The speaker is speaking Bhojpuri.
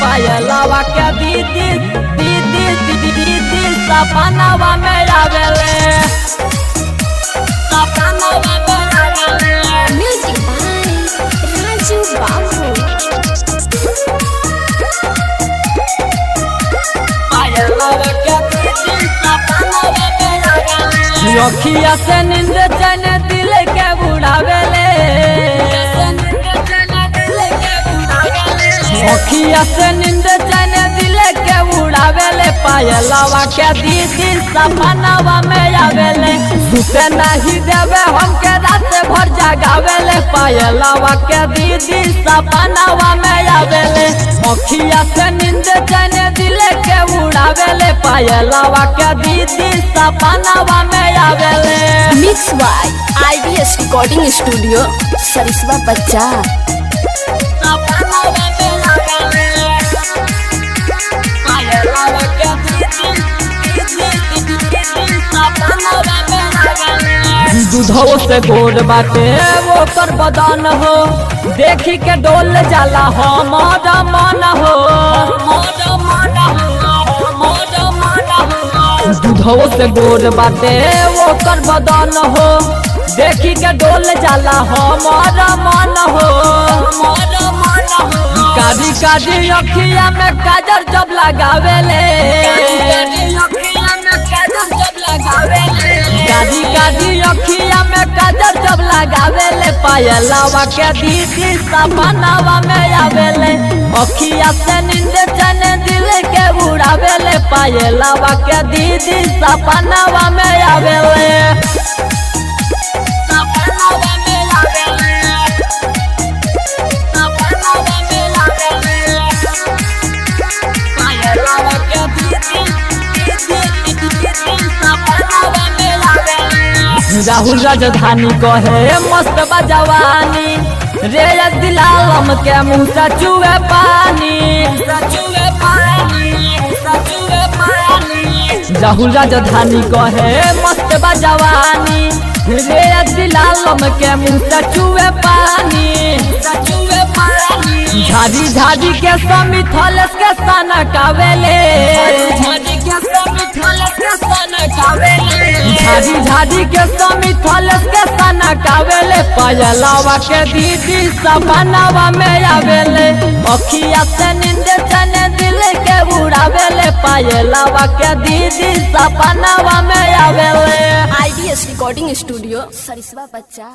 पायलवा के दीदी दीदी दीदी दीदी सपनावा में आवेले सपनावा में आवेले। म्यूजिक बाय राजू बाबू। पायलवा के दीदी सपनावा में आवेले। अखिया से नींद चैन दिल के बुढ़ावेले अखिया से नींद चैन दिल के उड़ावेले पायलवा के दीदी सपनावा में आवेले सुते नहीं देवे हमके रात भर जगावेले पायलवा के दीदी सपनावा में आवेले अखिया से नींद चैन दिल के उड़ावेले पायलवा के दीदी सपनावा में आवेले। Mix by IDS recording studio सरिसवा बच्चा। दूधो से गोड़ बाटे वो कर बदन हो देखी के डोल जाला हमार मन हो दूधो से गोड़ बाटे वो कर बदन हो देखी के डोल जाला हमार मन हो काजी काजी अखिया में काजर जब लगावेले काजी काजी अखिया में काजर जब लगावेले पायलवा के दीदी सपनावा में आवेले अखिया से नींद चैन दिल के उड़ावेले पायलवा के दीदी सपनावा में आवेले राहुल राजधानी कहे मस्त जवानी रे दिलालम के मुँह से चुए पानी राहुल राजधानी कहे मस्त जवानी रे दिलालम के मुँह से चुए पानी झाड़ी झाड़ी के समिथल के सनकावेले झाड़ी झाड़ी के समिथल के सनकावेले पायलवा के दीदी सपनावा में आवेले अखिया से नींद चैन दिल के उड़ावेले पायलवा के दीदी सपनावा में आवेले। आईडीएस रिकॉर्डिंग स्टूडियो सरिसवा बच्चा।